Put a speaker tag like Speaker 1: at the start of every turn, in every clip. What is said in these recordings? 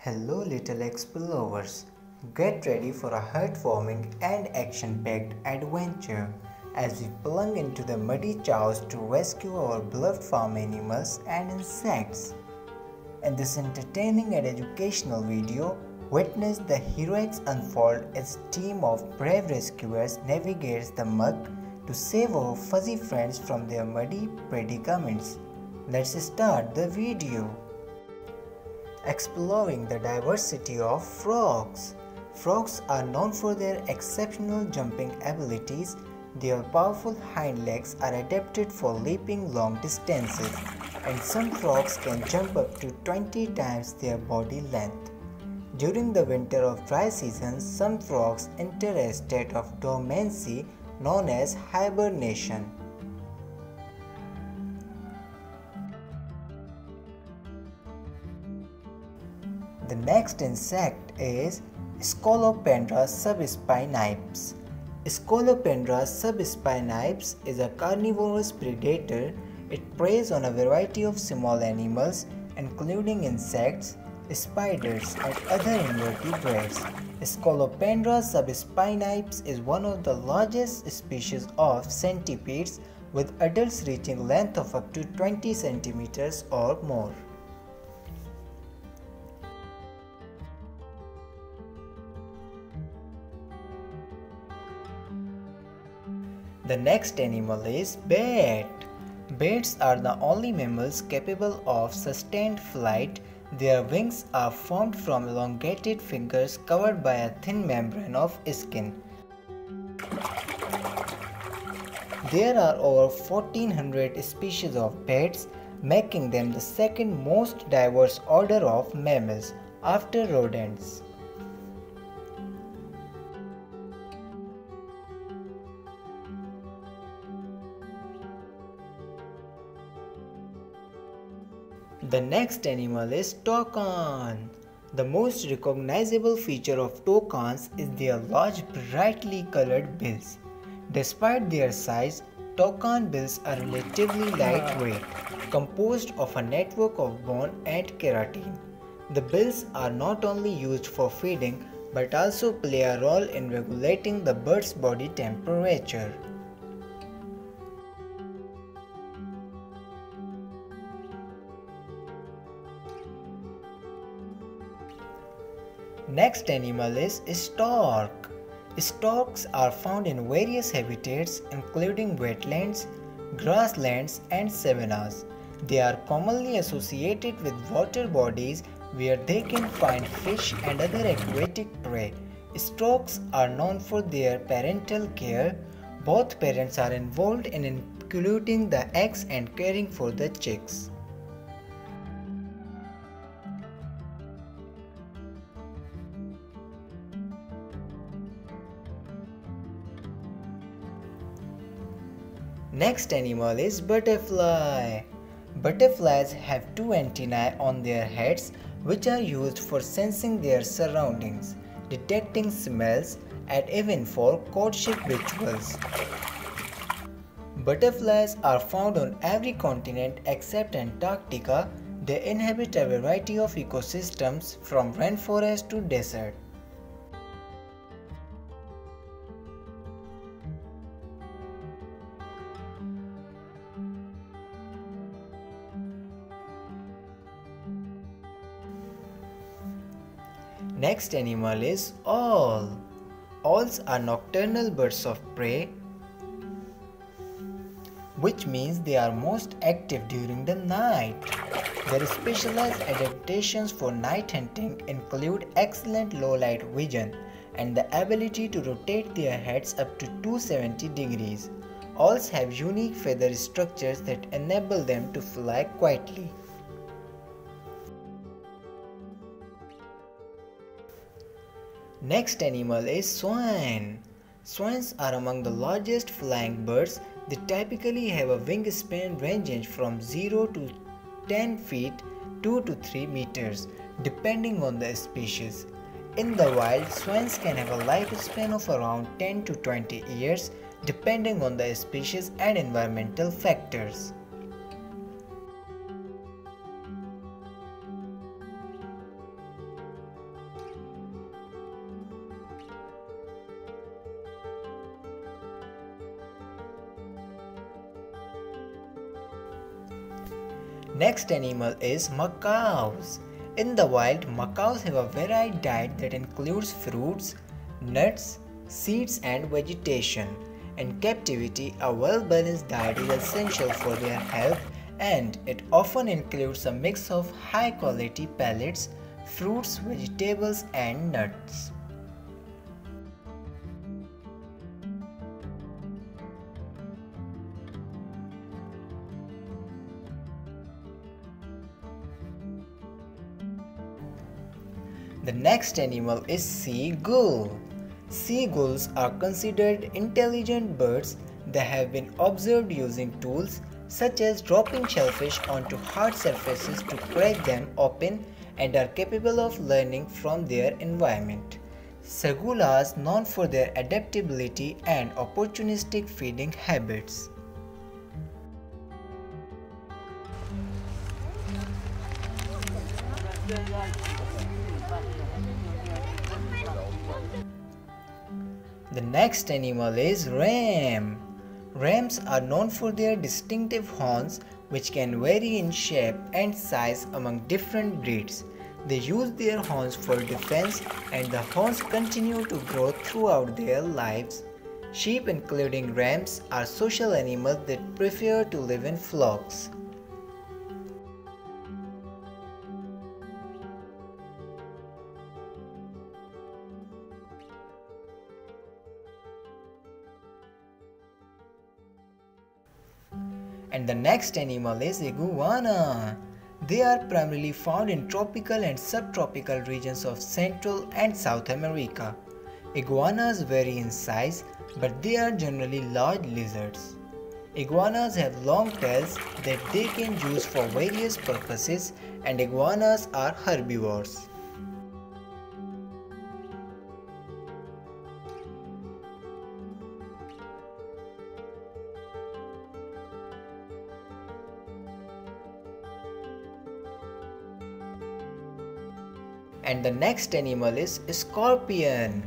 Speaker 1: Hello little explorers, get ready for a heartwarming and action-packed adventure as we plunge into the muddy chaos to rescue our beloved farm animals and insects. In this entertaining and educational video, witness the heroics unfold as a team of brave rescuers navigates the muck to save our fuzzy friends from their muddy predicaments. Let's start the video. Exploring the diversity of frogs. Frogs are known for their exceptional jumping abilities. Their powerful hind legs are adapted for leaping long distances, and some frogs can jump up to 20 times their body length. During the winter of dry season, some frogs enter a state of dormancy known as hibernation. The next insect is Scolopendra subspinips. Scolopendra subspinips is a carnivorous predator. It preys on a variety of small animals, including insects, spiders, and other invertebrates. Scolopendra subspinips is one of the largest species of centipedes, with adults reaching length of up to 20 centimeters or more. The next animal is bat. Bats are the only mammals capable of sustained flight. Their wings are formed from elongated fingers covered by a thin membrane of skin. There are over 1400 species of bats, making them the second most diverse order of mammals after rodents. The next animal is toucan. The most recognizable feature of toucans is their large, brightly colored bills. Despite their size, toucan bills are relatively lightweight, composed of a network of bone and keratin. The bills are not only used for feeding but also play a role in regulating the bird's body temperature. Next animal is stork. Storks are found in various habitats including wetlands, grasslands, and savannas. They are commonly associated with water bodies where they can find fish and other aquatic prey. Storks are known for their parental care. Both parents are involved in including the eggs and caring for the chicks. Next animal is butterfly. Butterflies have two antennae on their heads which are used for sensing their surroundings, detecting smells, and even for courtship rituals. Butterflies are found on every continent except Antarctica. They inhabit a variety of ecosystems from rainforest to desert. Next animal is owl. Owls are nocturnal birds of prey, which means they are most active during the night. Their specialized adaptations for night hunting include excellent low-light vision and the ability to rotate their heads up to 270 degrees. Owls have unique feather structures that enable them to fly quietly. Next animal is swan. Swans are among the largest flying birds. They typically have a wingspan ranging from 0 to 10 feet, 2 to 3 meters, depending on the species. In the wild, swans can have a lifespan of around 10 to 20 years, depending on the species and environmental factors. Next animal is macaws. In the wild, macaws have a varied diet that includes fruits, nuts, seeds and vegetation. In captivity, a well-balanced diet is essential for their health, and it often includes a mix of high-quality pellets, fruits, vegetables and nuts. The next animal is seagull. Seagulls are considered intelligent birds. They have been observed using tools such as dropping shellfish onto hard surfaces to crack them open and are capable of learning from their environment. Seagull are known for their adaptability and opportunistic feeding habits. The next animal is ram. Rams are known for their distinctive horns, which can vary in shape and size among different breeds. They use their horns for defense, and the horns continue to grow throughout their lives. Sheep, including rams, are social animals that prefer to live in flocks. And the next animal is iguana. They are primarily found in tropical and subtropical regions of Central and South America. Iguanas vary in size, but they are generally large lizards. Iguanas have long tails that they can use for various purposes, and iguanas are herbivores. And the next animal is scorpion.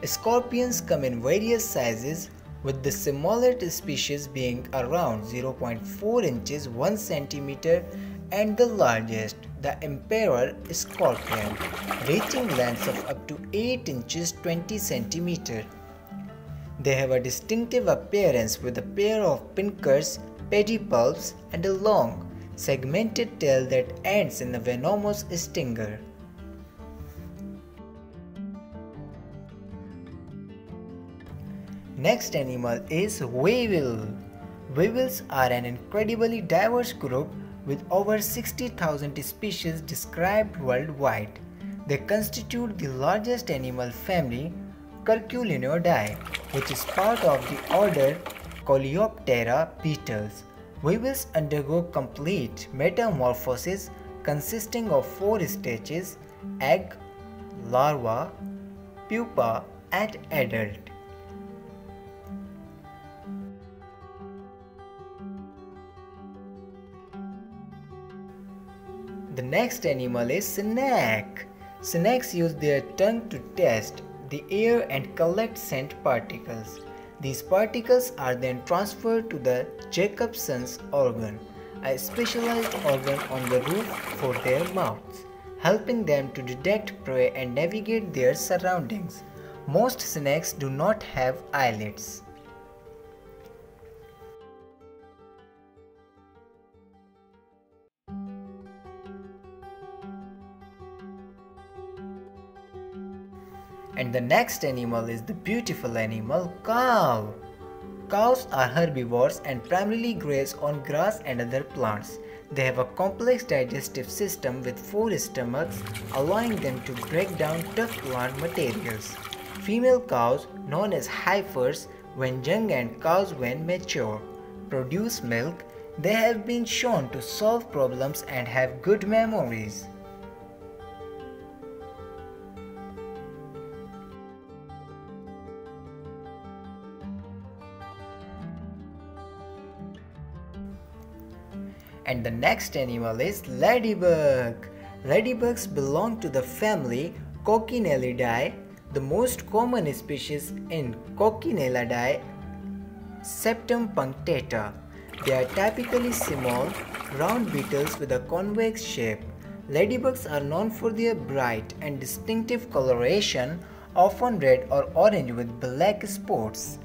Speaker 1: Scorpions come in various sizes, with the smallest species being around 0.4 inches 1 centimeter and the largest, the emperor scorpion, reaching lengths of up to 8 inches 20 centimeter. They have a distinctive appearance with a pair of pincers, pedipalps and a long, segmented tail that ends in a venomous stinger. Next animal is Weevil. Weevils are an incredibly diverse group with over 60,000 species described worldwide. They constitute the largest animal family, Curculinidae, which is part of the order Coleoptera beetles. Weevils undergo complete metamorphosis consisting of 4 stages: egg, larva, pupa and adult. The next animal is snake. Snakes use their tongue to taste the air and collect scent particles. These particles are then transferred to the Jacobson's organ, a specialized organ on the roof for their mouths, helping them to detect prey and navigate their surroundings. Most snakes do not have eyelids. And the next animal is the beautiful animal cow. Cows are herbivores and primarily graze on grass and other plants. They have a complex digestive system with 4 stomachs, allowing them to break down tough plant materials. Female cows, known as heifers when young and cows when mature, produce milk. They have been shown to solve problems and have good memories. And the next animal is ladybug. Ladybugs belong to the family Coccinellidae. The most common species in Coccinellidae, Septum punctata. They are typically small, round beetles with a convex shape. Ladybugs are known for their bright and distinctive coloration, often red or orange with black spots.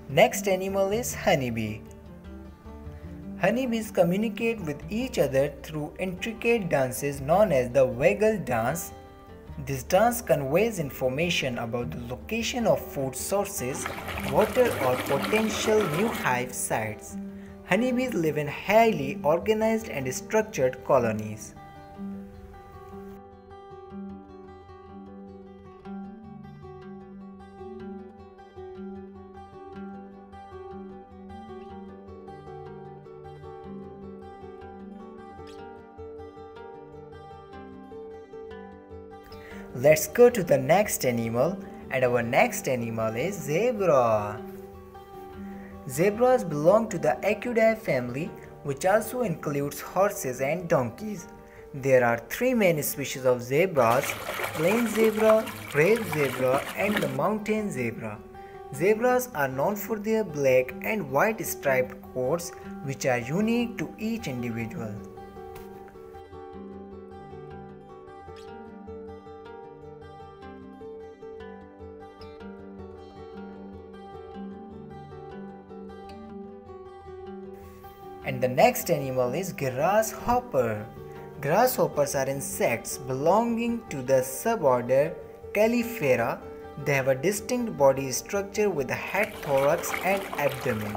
Speaker 1: Next animal is honeybee. Honeybees communicate with each other through intricate dances known as the waggle dance. This dance conveys information about the location of food sources, water or potential new hive sites. Honeybees live in highly organized and structured colonies. Let's go to the next animal, and our next animal is zebra. Zebras belong to the Equidae family, which also includes horses and donkeys. There are three main species of zebras: plain zebra, brave zebra, and the mountain zebra. Zebras are known for their black and white striped coats, which are unique to each individual. And the next animal is grasshopper. Grasshoppers are insects belonging to the suborder Calliphera. They have a distinct body structure with a head, thorax, and abdomen.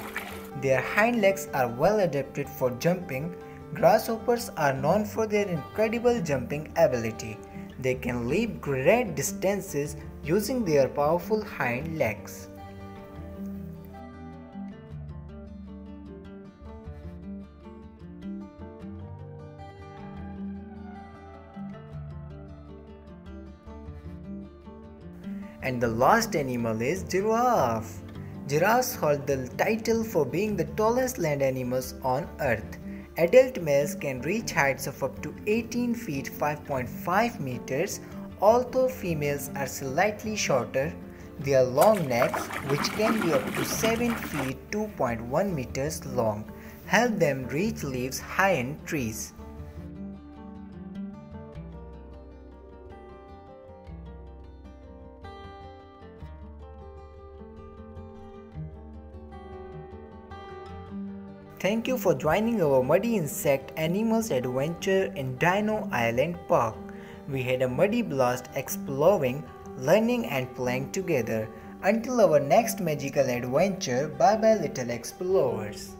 Speaker 1: Their hind legs are well adapted for jumping. Grasshoppers are known for their incredible jumping ability. They can leap great distances using their powerful hind legs. And the last animal is giraffe. Giraffes hold the title for being the tallest land animals on earth. Adult males can reach heights of up to 18 feet 5.5 meters, although females are slightly shorter. Their long necks, which can be up to 7 feet 2.1 meters long, help them reach leaves high in trees. Thank you for joining our Muddy Insect Animals adventure in Dino Island Park. We had a muddy blast exploring, learning and playing together. Until our next magical adventure, bye bye little explorers.